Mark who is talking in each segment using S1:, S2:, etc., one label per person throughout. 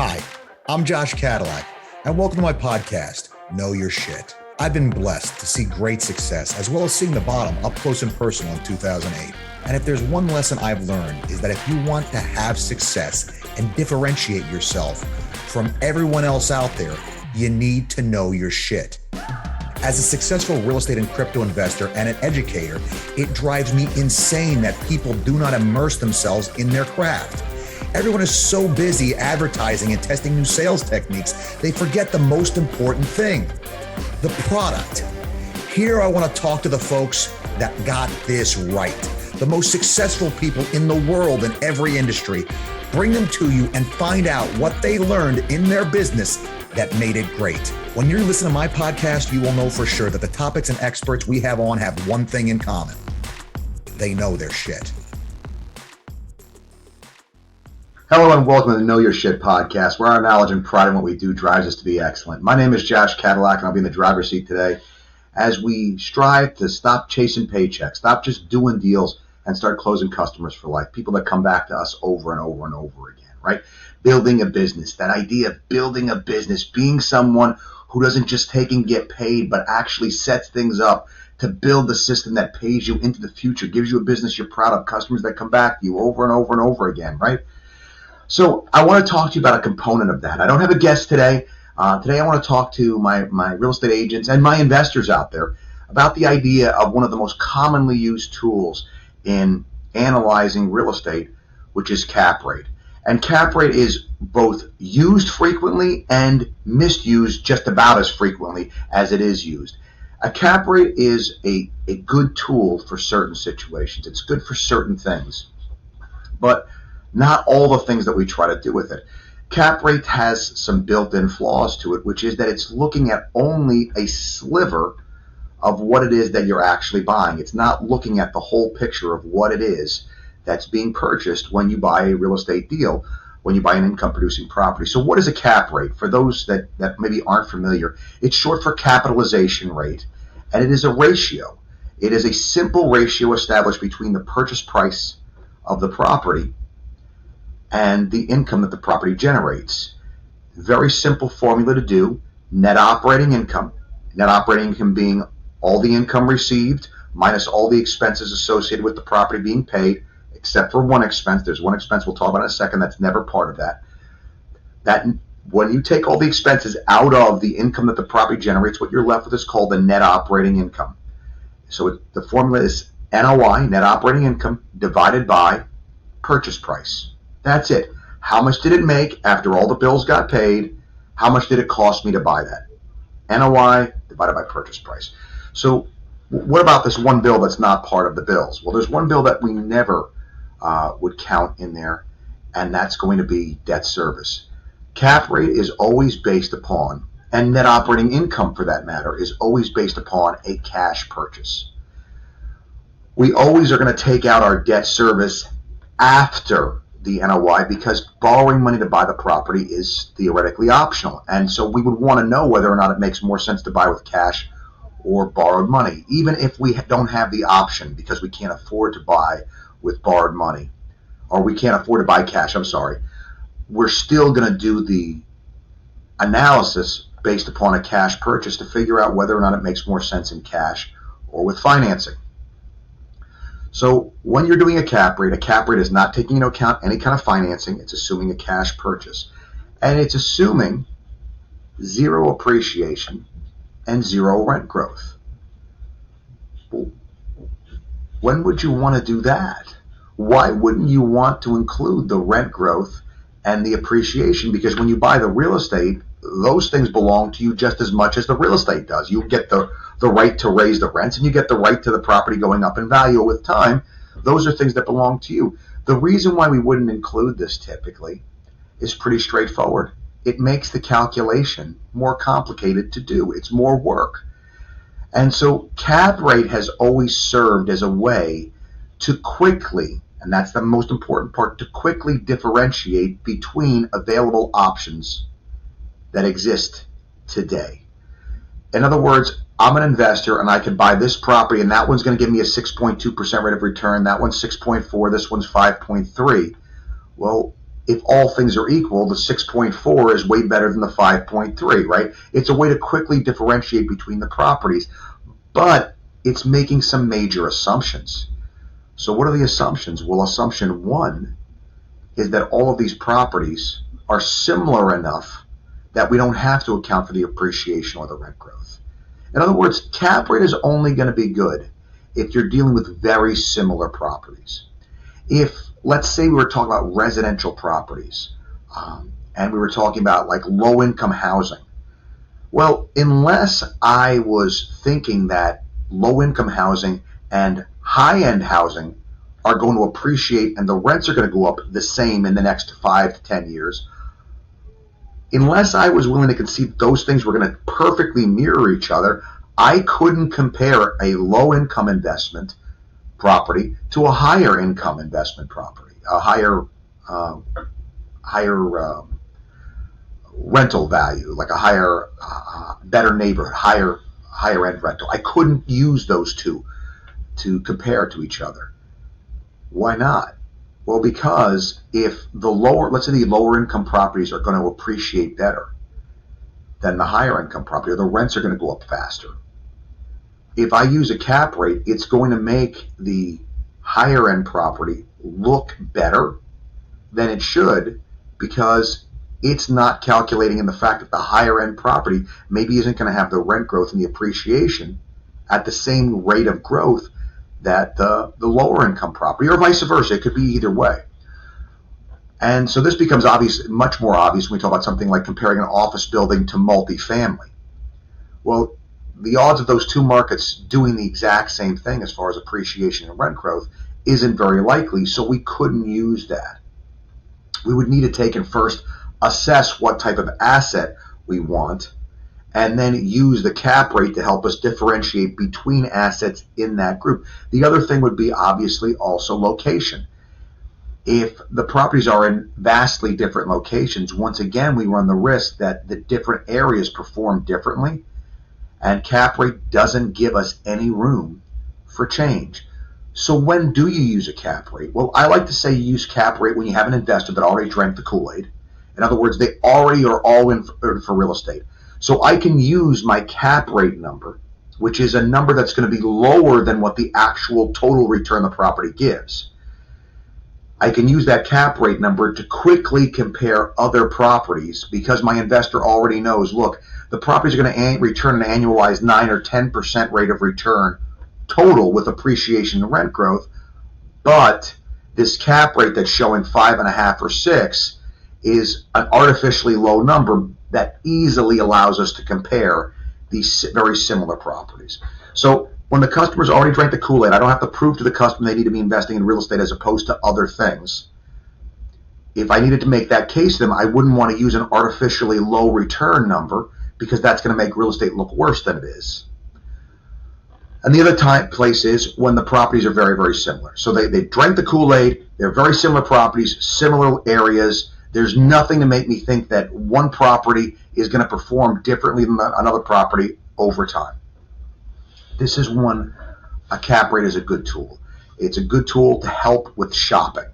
S1: Hi, I'm Josh Cadillac, and welcome to my podcast, Know Your Shit. I've been blessed to see great success, as well as seeing the bottom up close and personal in 2008. And if there's one lesson I've learned, is that if you want to have success and differentiate yourself from everyone else out there, you need to know your shit. As a successful real estate and crypto investor and an educator, it drives me insane that people do not immerse themselves in their craft. Everyone is so busy advertising and testing new sales techniques, they forget the most important thing, the product. Here I want to talk to the folks that got this right, the most successful people in the world in every industry. Bring them to you and find out what they learned in their business that made it great. When you listen to my podcast, you will know for sure that the topics and experts we have on have one thing in common. They know their shit.
S2: Hello and welcome to the Know Your Shit podcast, where our knowledge and pride in what we do drives us to be excellent. My name is Josh Cadillac, and I'll be in the driver's seat today as we strive to stop chasing paychecks, stop just doing deals, and start closing customers for life, people that come back to us over and over and over again, right? Building a business, that idea of building a business, being someone who doesn't just take and get paid, but actually sets things up to build the system that pays you into the future, gives you a business you're proud of, customers that come back to you over and over and over again, right? So I want to talk to you about a component of that. I don't have a guest today. Today I want to talk to my real estate agents and my investors out there about the idea of one of the most commonly used tools in analyzing real estate, which is cap rate. And cap rate is both used frequently and misused just about as frequently as it is used. A cap rate is a good tool for certain situations. It's good for certain things, but not all the things that we try to do with it. Cap rate has some built-in flaws to it, which is that it's looking at only a sliver of what it is that you're actually buying. It's not looking at the whole picture of what it is that's being purchased when you buy a real estate deal, when you buy an income-producing property. So what is a cap rate? For those that maybe aren't familiar, it's short for capitalization rate, and it is a ratio. It is a simple ratio established between the purchase price of the property and the income that the property generates. Very simple formula to do. Net operating income being all the income received minus all the expenses associated with the property being paid, except for one expense. There's one expense we'll talk about in a second that's never part of that. That when you take all the expenses out of the income that the property generates, what you're left with is called the net operating income. So the formula is NOI, net operating income, divided by purchase price. That's it. How much did it make after all the bills got paid? How much did it cost me to buy that? NOI divided by purchase price. So what about this one bill that's not part of the bills? Well, there's one bill that we never would count in there, and that's going to be debt service. Cap rate is always based upon, and net operating income for that matter, is always based upon a cash purchase. We always are going to take out our debt service after the NOI because borrowing money to buy the property is theoretically optional. And so we would want to know whether or not it makes more sense to buy with cash or borrowed money, even if we don't have the option because we can't afford to buy with borrowed money, or we can't afford to buy cash, we're still going to do the analysis based upon a cash purchase to figure out whether or not it makes more sense in cash or with financing. So when you're doing a cap rate is not taking into account any kind of financing. It's assuming a cash purchase. And it's assuming zero appreciation and zero rent growth. When would you want to do that? Why wouldn't you want to include the rent growth and the appreciation? Because when you buy the real estate, those things belong to you just as much as the real estate does. You get the right to raise the rents, and you get the right to the property going up in value with time. Those are things that belong to you. The reason why we wouldn't include this typically is pretty straightforward. It makes the calculation more complicated to do. It's more work. And so cap rate has always served as a way to quickly, and that's the most important part, to quickly differentiate between available options that exist today. In other words, I'm an investor and I can buy this property and that one's going to give me a 6.2% rate of return. That one's 6.4, this one's 5.3. Well, if all things are equal, the 6.4 is way better than the 5.3, right? It's a way to quickly differentiate between the properties, but it's making some major assumptions. So what are the assumptions? Well, assumption one is that all of these properties are similar enough that we don't have to account for the appreciation or the rent growth. In other words, cap rate is only going to be good if you're dealing with very similar properties. If, let's say we were talking about residential properties, and we were talking about like low-income housing, well, unless I was thinking that low-income housing and high-end housing are going to appreciate and the rents are going to go up the same in the next 5 to 10 years, unless I was willing to concede those things were going to perfectly mirror each other, I couldn't compare a low-income investment property to a higher income investment property, a higher rental value, like a higher, better neighborhood, higher end rental. I couldn't use those two to compare to each other. Why not? Well, because if let's say the lower income properties are going to appreciate better than the higher income property, or the rents are going to go up faster. If I use a cap rate, it's going to make the higher end property look better than it should, because it's not calculating in the fact that the higher end property maybe isn't going to have the rent growth and the appreciation at the same rate of growth that the lower income property, or vice versa. It could be either way. And so this becomes much more obvious when we talk about something like comparing an office building to multifamily. Well, the odds of those two markets doing the exact same thing as far as appreciation and rent growth isn't very likely, so we couldn't use that. We would need to take and first assess what type of asset we want, and then use the cap rate to help us differentiate between assets in that group. The other thing would be obviously also location. If the properties are in vastly different locations, once again, we run the risk that the different areas perform differently, and cap rate doesn't give us any room for change. So when do you use a cap rate? Well, I like to say you use cap rate when you have an investor that already drank the Kool-Aid. In other words, they already are all in for real estate. So I can use my cap rate number, which is a number that's going to be lower than what the actual total return the property gives. I can use that cap rate number to quickly compare other properties, because my investor already knows, look, the properties are going to return an annualized 9 or 10% rate of return total with appreciation and rent growth, but this cap rate that's showing 5.5 or 6 is an artificially low number that easily allows us to compare these very similar properties. So when the customer's already drank the Kool-Aid, I don't have to prove to the customer they need to be investing in real estate as opposed to other things. If I needed to make that case to them, I wouldn't want to use an artificially low return number, because that's going to make real estate look worse than it is. And the other place is when the properties are very, very similar. So they drank the Kool-Aid, they're very similar properties, similar areas. There's nothing to make me think that one property is going to perform differently than another property over time. This is when a cap rate is a good tool. It's a good tool to help with shopping.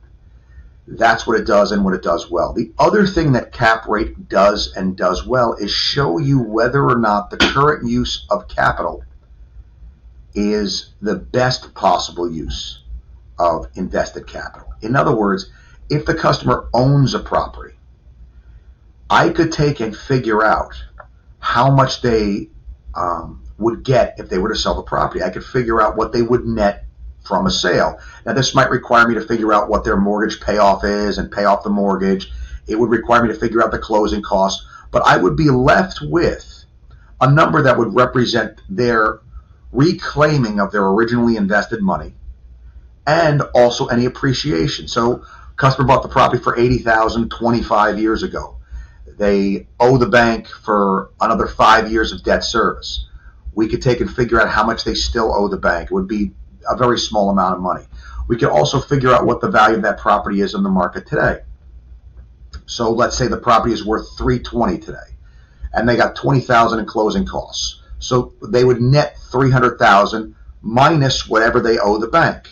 S2: That's what it does, and what it does well. The other thing that cap rate does and does well is show you whether or not the current use of capital is the best possible use of invested capital. In other words, if the customer owns a property, I could take and figure out how much they would get if they were to sell the property. I could figure out what they would net from a sale. Now, this might require me to figure out what their mortgage payoff is and pay off the mortgage. It would require me to figure out the closing costs, but I would be left with a number that would represent their reclaiming of their originally invested money and also any appreciation. So customer bought the property for $80,000 25 years ago. They owe the bank for another 5 years of debt service. We could take and figure out how much they still owe the bank. It would be a very small amount of money. We could also figure out what the value of that property is in the market today. So let's say the property is worth $320 today, and they got $20,000 in closing costs. So they would net $300,000 minus whatever they owe the bank.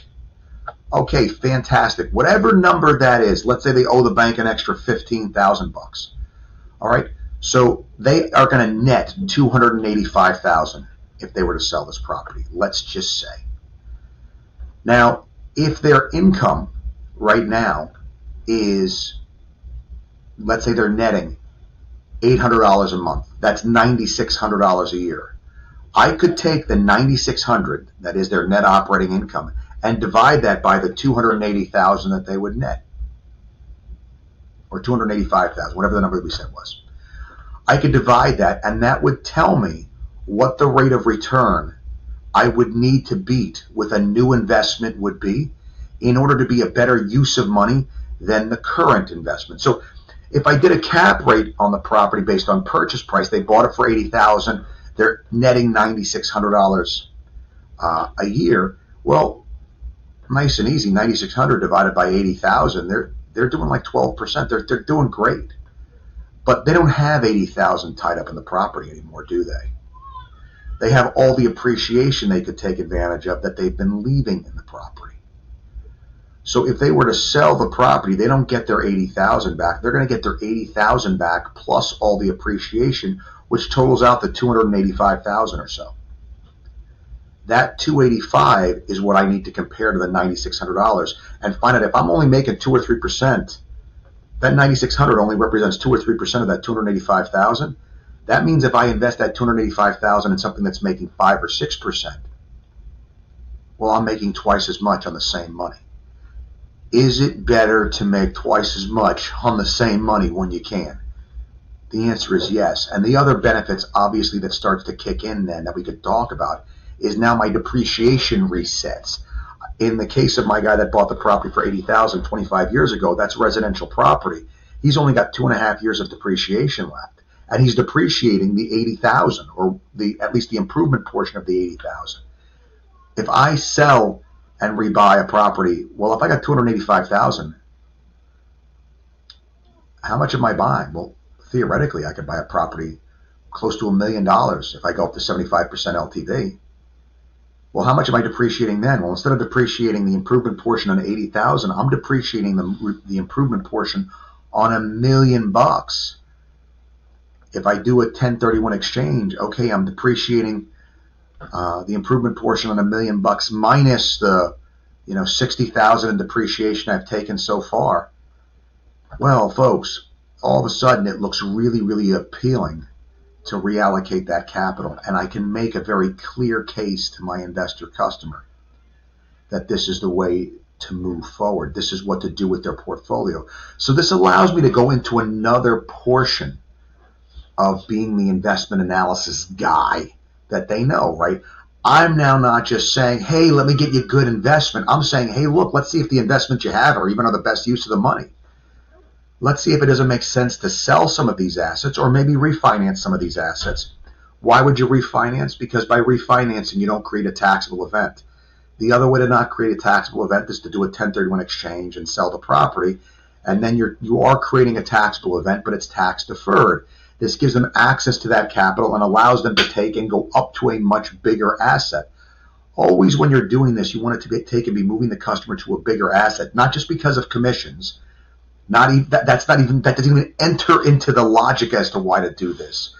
S2: Okay, fantastic. Whatever number that is, let's say they owe the bank an extra $15,000. All right, so they are going to net $285,000 if they were to sell this property. Let's just say. Now, if their income right now is, let's say they're netting $800 a month, that's $9,600 a year. I could take the $9,600, that is their net operating income, and divide that by the $280,000 that they would net, or $285,000, whatever the number that we said was. I could divide that, and that would tell me what the rate of return I would need to beat with a new investment would be in order to be a better use of money than the current investment. So if I did a cap rate on the property based on purchase price, they bought it for $80,000, they're netting $9,600 a year. Well, nice and easy, 9,600 divided by 80,000, they're doing like 12%. They're doing great. But they don't have 80,000 tied up in the property anymore, do they? They have all the appreciation they could take advantage of that they've been leaving in the property. So if they were to sell the property, they don't get their 80,000 back. They're going to get their 80,000 back plus all the appreciation, which totals out to 285,000 or so. That 285 is what I need to compare to the $9,600 and find out if I'm only making 2 or 3%. That 9,600 only represents 2 or 3% of that 285,000. That means if I invest that 285,000 in something that's making 5 or 6%, well, I'm making twice as much on the same money. Is it better to make twice as much on the same money when you can? The answer is yes. And the other benefits, obviously, that starts to kick in then that we could talk about is now my depreciation resets. In the case of my guy that bought the property for $80,000 25 years ago, that's residential property. He's only got 2.5 years of depreciation left, and he's depreciating the $80,000, or at least the improvement portion of the $80,000. If I sell and rebuy a property, well, if I got $285,000, how much am I buying? Well, theoretically, I could buy a property close to $1 million if I go up to 75% LTV. Well, how much am I depreciating then? Well, instead of depreciating the improvement portion on $80,000, I'm depreciating the improvement portion on $1 million. If I do a 1031 exchange, okay, I'm depreciating the improvement portion on $1 million minus the $60,000 in depreciation I've taken so far. Well, folks, all of a sudden it looks really, really appealing to reallocate that capital, and I can make a very clear case to my investor customer that this is the way to move forward. This is what to do with their portfolio. So this allows me to go into another portion of being the investment analysis guy that they know, right? I'm now not just saying, hey, let me get you good investment. I'm saying, hey, look, let's see if the investments you have are even are the best use of the money. Let's see if it doesn't make sense to sell some of these assets or maybe refinance some of these assets. Why would you refinance? Because by refinancing, you don't create a taxable event. The other way to not create a taxable event is to do a 1031 exchange and sell the property. And then you are creating a taxable event, but it's tax deferred. This gives them access to that capital and allows them to take and go up to a much bigger asset. Always when you're doing this, you want it to take and be moving the customer to a bigger asset, not just because of commissions. That doesn't even enter into the logic as to why to do this.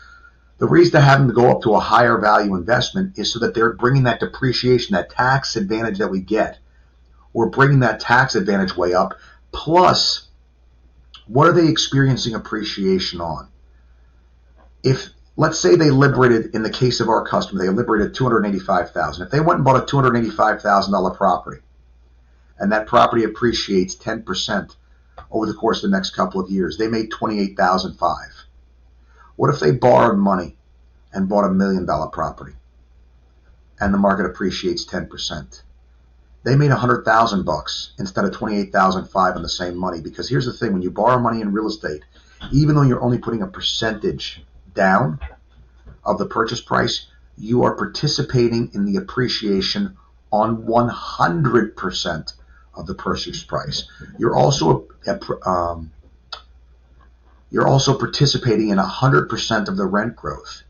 S2: The reason to have them to go up to a higher value investment is so that they're bringing that depreciation, that tax advantage that we get. We're bringing that tax advantage way up. Plus, what are they experiencing appreciation on? If, let's say they liberated, in the case of our customer, they liberated $285,000. If they went and bought a $285,000 property, and that property appreciates 10% over the course of the next couple of years, they made $28,500. What if they borrowed money and bought $1 million property and the market appreciates 10%? They made $100,000 instead of $28,500 on the same money. Because here's the thing, when you borrow money in real estate, even though you're only putting a percentage down of the purchase price, you are participating in the appreciation on 100% of the purchase price. You're also participating in 100% of the rent growth,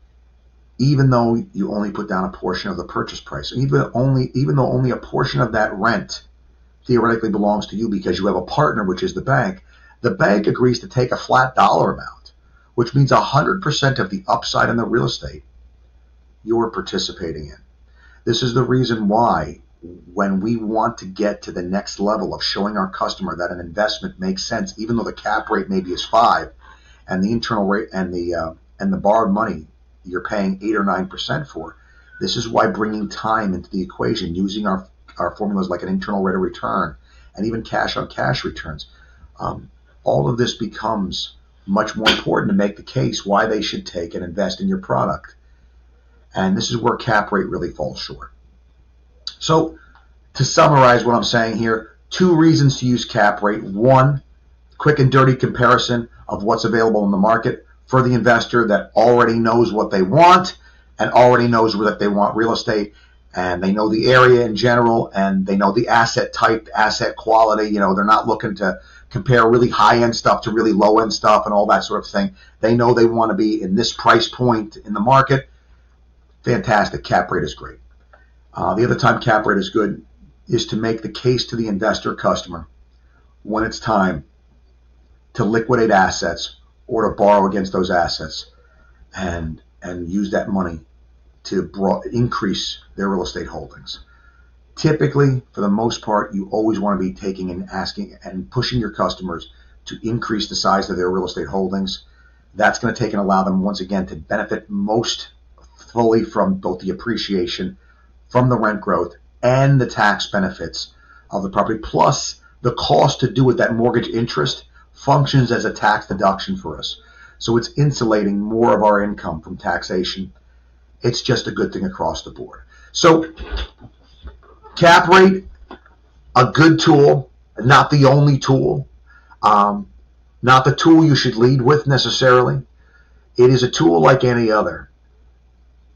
S2: even though you only put down a portion of the purchase price. Even though only a portion of that rent theoretically belongs to you because you have a partner, which is the bank agrees to take a flat dollar amount, which means 100% of the upside in the real estate you're participating in. This is the reason why when we want to get to the next level of showing our customer that an investment makes sense, even though the cap rate maybe is 5 and the internal rate and the borrowed money you're paying 8 or 9% for, this is why bringing time into the equation, using our formulas like an internal rate of return and even cash on cash returns, all of this becomes much more important to make the case why they should take and invest in your product. And this is where cap rate really falls short. So to summarize what I'm saying here, 2 reasons to use cap rate. 1, quick and dirty comparison of what's available in the market for the investor that already knows what they want and already knows that they want real estate, and they know the area in general, and they know the asset type, asset quality. They're not looking to compare really high-end stuff to really low-end stuff and all that sort of thing. They know they want to be in this price point in the market. Fantastic. Cap rate is great. The other time cap rate is good is to make the case to the investor customer when it's time to liquidate assets or to borrow against those assets and use that money to increase their real estate holdings. Typically, for the most part, you always want to be taking and asking and pushing your customers to increase the size of their real estate holdings. That's going to take and allow them, once again, to benefit most fully from both the appreciation from the rent growth and the tax benefits of the property. Plus, the cost to do with that mortgage interest functions as a tax deduction for us. So it's insulating more of our income from taxation. It's just a good thing across the board. So cap rate, a good tool, not the only tool, not the tool you should lead with necessarily. It is a tool like any other.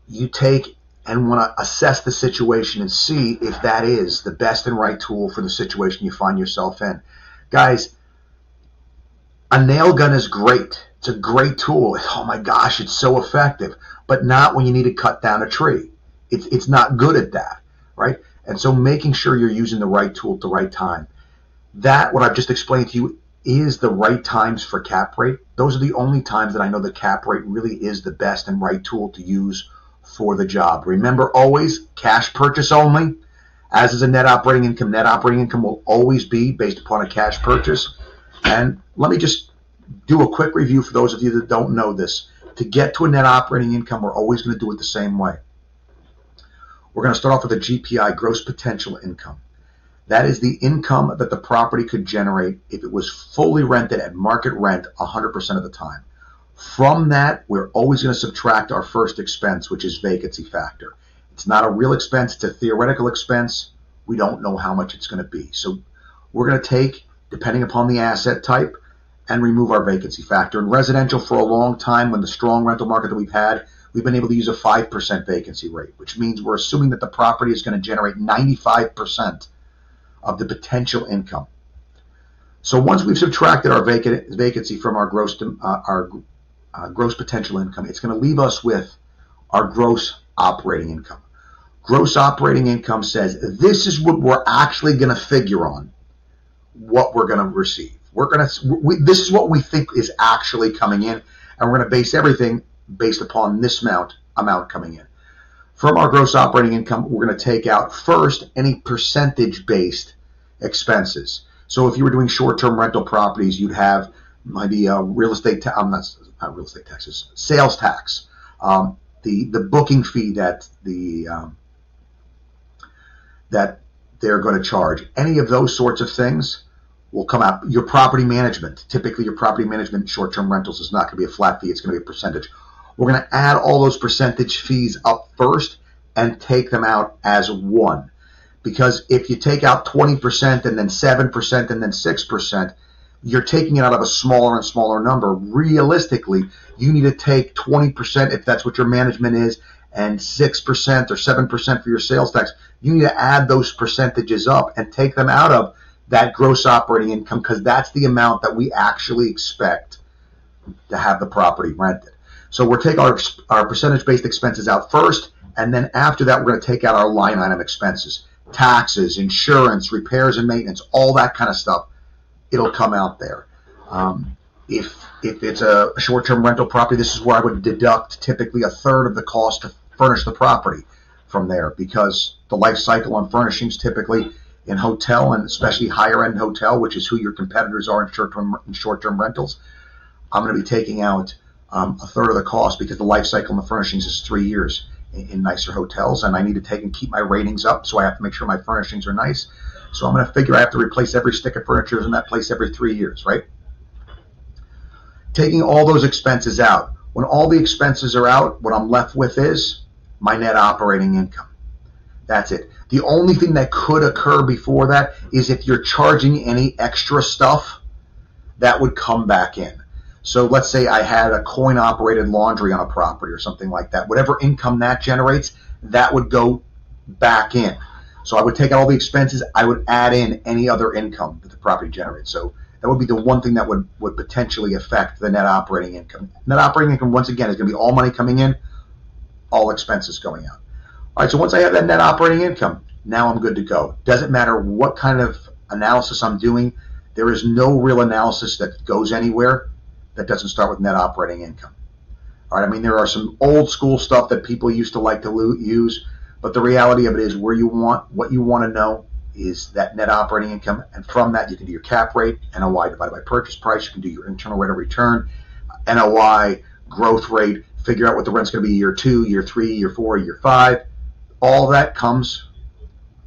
S2: You take and want to assess the situation and see if that is the best and right tool for the situation you find yourself in. Guys, a nail gun is great. It's a great tool. Oh my gosh, it's so effective. But not when you need to cut down a tree. It's not good at that, right? And so making sure you're using the right tool at the right time. That, what I've just explained to you, is the right times for cap rate. Those are the only times that I know the cap rate really is the best and right tool to use for the job. Remember, always cash purchase only, as is a net operating income. Net operating income will always be based upon a cash purchase. And let me just do a quick review for those of you that don't know this. To get to a net operating income, we're always going to do it the same way. We're going to start off with a GPI, gross potential income. That is the income that the property could generate if it was fully rented at market rent 100% of the time. From that, we're always going to subtract our first expense, which is vacancy factor. It's not a real expense, it's a theoretical expense. We don't know how much it's going to be. So we're going to take, depending upon the asset type, and remove our vacancy factor. In residential, for a long time, when the strong rental market that we've had, we've been able to use a 5% vacancy rate, which means we're assuming that the property is going to generate 95% of the potential income. So once we've subtracted our vacancy from our gross potential income, it's going to leave us with our gross operating income. Gross operating income says this is what we're actually going to figure on, what we're going to receive. This is what we think is actually coming in, and we're going to base everything based upon this amount coming in. From our gross operating income, we're going to take out first any percentage-based expenses. So if you were doing short-term rental properties, you'd have maybe a sales tax, the booking fee that they're going to charge. Any of those sorts of things will come out. Your property management, typically your property management in short-term rentals is not going to be a flat fee, it's going to be a percentage. We're going to add all those percentage fees up first and take them out as one. Because if you take out 20% and then 7% and then 6%, you're taking it out of a smaller and smaller number. Realistically, you need to take 20% if that's what your management is, and 6% or 7% for your sales tax. You need to add those percentages up and take them out of that gross operating income, because that's the amount that we actually expect to have the property rented. So we'll take our percentage-based expenses out first, and then after that, we're going to take out our line item expenses. taxes, insurance, repairs and maintenance, all that kind of stuff, it'll come out there. If it's a short-term rental property, this is where I would deduct typically a third of the cost to furnish the property from there, because the life cycle on furnishings typically in hotel, and especially higher-end hotel, which is who your competitors are in short-term rentals, I'm going to be taking out a third of the cost, because the life cycle in the furnishings is 3 years in nicer hotels, and I need to take and keep my ratings up, so I have to make sure my furnishings are nice. So I'm going to figure I have to replace every stick of furniture in that place every 3 years, right? Taking all those expenses out. When all the expenses are out, what I'm left with is my net operating income. That's it. The only thing that could occur before that is if you're charging any extra stuff, that would come back in. So let's say I had a coin-operated laundry on a property or something like that. Whatever income that generates, that would go back in. So I would take out all the expenses. I would add in any other income that the property generates. So that would be the one thing that would potentially affect the net operating income. Net operating income, once again, is going to be all money coming in, all expenses going out. All right, so once I have that net operating income, now I'm good to go. Doesn't matter what kind of analysis I'm doing. There is no real analysis that goes anywhere that doesn't start with net operating income. All right, I mean, there are some old school stuff that people used to like to use, but the reality of it is what you want to know is that net operating income, and from that you can do your cap rate, NOI divided by purchase price. You can do your internal rate of return, NOI, growth rate, figure out what the rent's going to be year 2, year 3, year 4, year 5. All that comes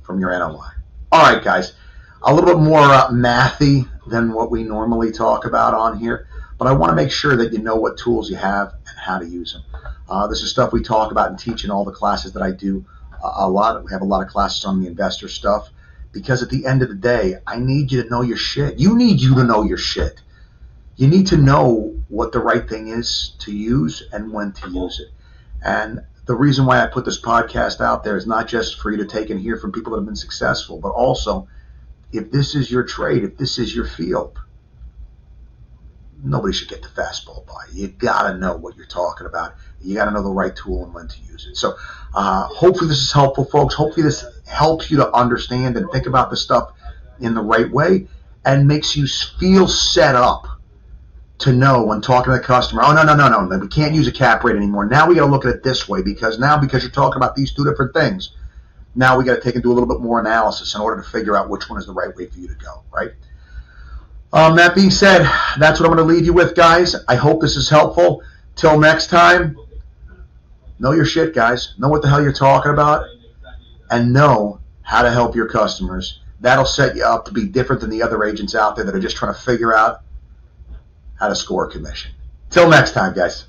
S2: from your NOI. All right, guys, a little bit more mathy than what we normally talk about on here, but I want to make sure that you know what tools you have and how to use them. This is stuff we talk about and teach in all the classes that I do a lot. We have a lot of classes on the investor stuff, because at the end of the day, I need you to know your shit. You need you to know your shit. You need to know what the right thing is to use and when to use it. And the reason why I put this podcast out there is not just for you to take and hear from people that have been successful, but also, if this is your trade, if this is your field, nobody should get the fastball by you. You got to know what you're talking about. You got to know the right tool and when to use it. So hopefully this is helpful, folks. Hopefully this helps you to understand and think about the stuff in the right way, and makes you feel set up to know when talking to the customer, oh, no, we can't use a cap rate anymore. Now we got to look at it this way, because you're talking about these two different things, now we got to take and do a little bit more analysis in order to figure out which one is the right way for you to go, right? That being said, that's what I'm going to leave you with, guys. I hope this is helpful. Till next time, know your shit, guys. Know what the hell you're talking about, and know how to help your customers. That'll set you up to be different than the other agents out there that are just trying to figure out how to score a commission. Till next time, guys.